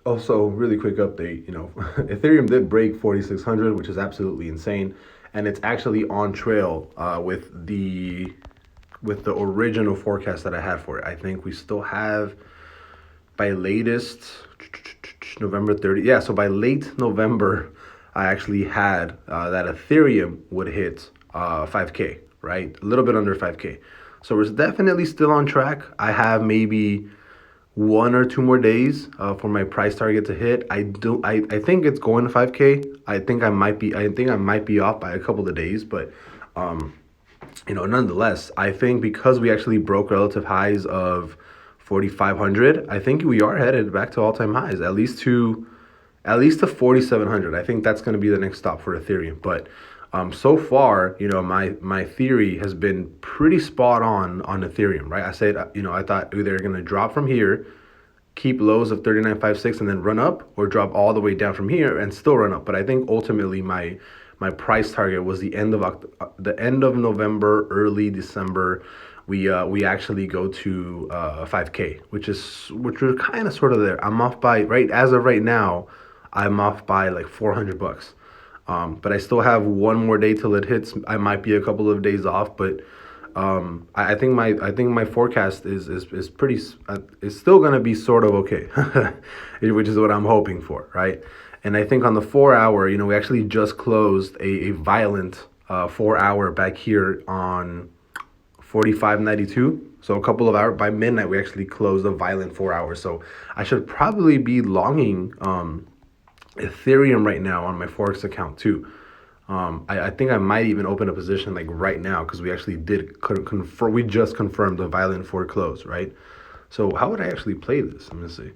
Also, really quick update, Ethereum did break 4,600, which is absolutely insane, and it's actually on trail with the original forecast that I had for it. I think we still have by latest November 30th. Yeah, so by late November, I actually had that Ethereum would hit 5K, right? A little bit under 5K. So it's definitely still on track. I have maybe 1 or 2 more days for my price target to hit. I think it's going to 5K. I think I might be off by a couple of days, but um, nonetheless, I think because we actually broke relative highs of 4,500, I think we are headed back to all-time highs, at least to 4,700. I think that's going to be the next stop for Ethereum. But so far, my theory has been pretty spot on Ethereum, right? I said, I thought they're going to drop from here, keep lows of 39.56 and then run up, or drop all the way down from here and still run up. But I think ultimately my price target was the end of November, early December. We actually go to 5K, which we're kind of sort of there. I'm off by right as of right now. I'm off by like $400. But I still have one more day till it hits. I might be a couple of days off, but I think my forecast is pretty is still gonna be sort of okay, which is what I'm hoping for, right? And I think on the 4 hour, we actually just closed a violent 4 hour back here on 45.92. So a couple of hours by midnight, we actually closed a violent 4 hours. So I should probably be longing Ethereum right now on my Forex account too. I think I might even open a position like right now because we actually did confirm. We just confirmed the violent four close, right? So how would I actually play this? Let me see.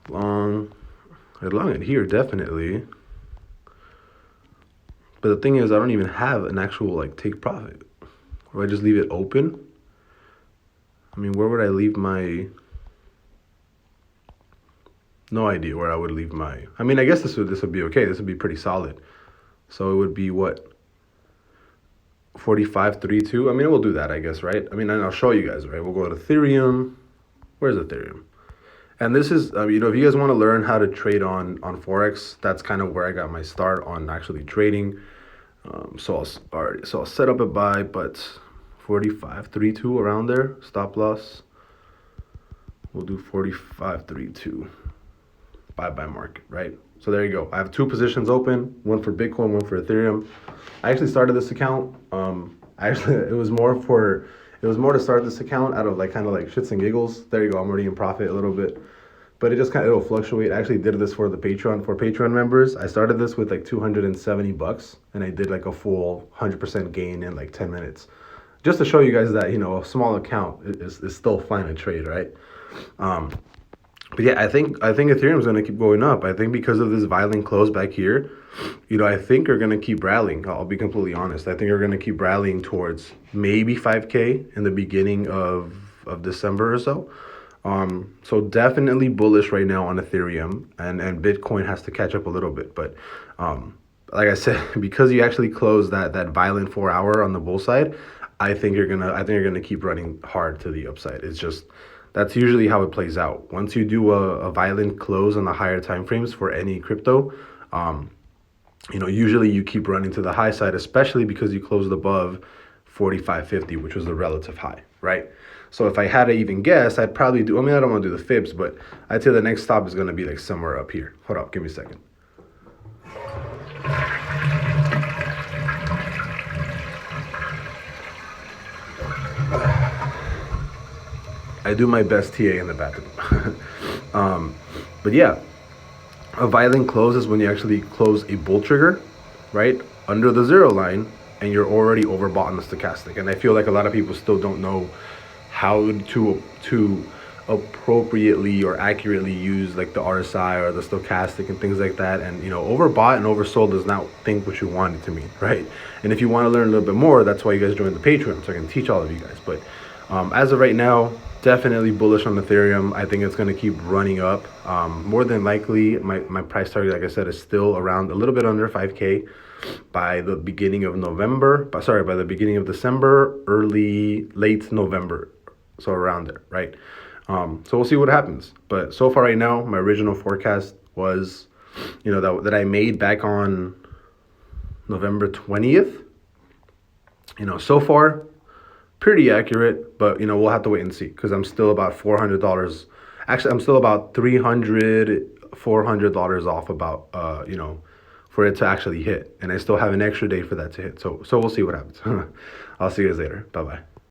Long, I'd long it here definitely. But the thing is, I don't even have an actual like take profit. Or I just leave it open. I mean, where would I leave my? No idea where I would leave my. I mean, I guess this would be okay. This would be pretty solid. So it would be what 45.32. I mean, we'll do that, I guess, right? I mean, and I'll show you guys, right? We'll go to Ethereum. Where's Ethereum? And this is, if you guys want to learn how to trade on Forex, that's kind of where I got my start on actually trading. So I'll set up a buy, but 45.32 around there. Stop loss. We'll do 45.32. Buy market, right? So there you go. I have two positions open, one for Bitcoin, one for Ethereum. I actually started this account. It was more to start this account out of like kind of like shits and giggles. There you go. I'm already in profit a little bit, but it'll fluctuate. I actually did this for Patreon members. I started this with like $270, and I did like a full 100% gain in like 10 minutes, just to show you guys that a small account is still fine to trade, right? But yeah, I think Ethereum is going to keep going up. I think because of this violent close back here, I think you're going to keep rallying. I'll be completely honest. I think you're going to keep rallying towards maybe 5K in the beginning of December or so. So definitely bullish right now on Ethereum, and Bitcoin has to catch up a little bit. But like I said, because you actually closed that violent 4 hour on the bull side, I think you're gonna keep running hard to the upside. It's just that's usually how it plays out. Once you do a violent close on the higher time frames for any crypto, usually you keep running to the high side, especially because you closed above 45.50, which was the relative high, right? So if I had to even guess, I'd probably do, I mean, I don't want to do the fibs, but I'd say the next stop is going to be like somewhere up here. Hold up, give me a second. I do my best TA in the bathroom. But yeah, a violent close is when you actually close a bull trigger, right, under the zero line, and you're already overbought in the stochastic. And I feel like a lot of people still don't know how to appropriately or accurately use like the RSI or the stochastic and things like that. And overbought and oversold does not think what you want it to mean, right? And if you want to learn a little bit more, that's why you guys join the Patreon, so I can teach all of you guys. But as of right now, definitely bullish on Ethereum. I think it's going to keep running up. More than likely, my price target, like I said, is still around a little bit under 5K by the beginning of by the beginning of December, late November. So around there, right? So we'll see what happens. But so far right now, my original forecast was, that I made back on November 20th. So far, pretty accurate, but we'll have to wait and see, because I'm still about $400. Actually, I'm still about $400 off about for it to actually hit, and I still have an extra day for that to hit. So we'll see what happens. I'll see you guys later. Bye bye.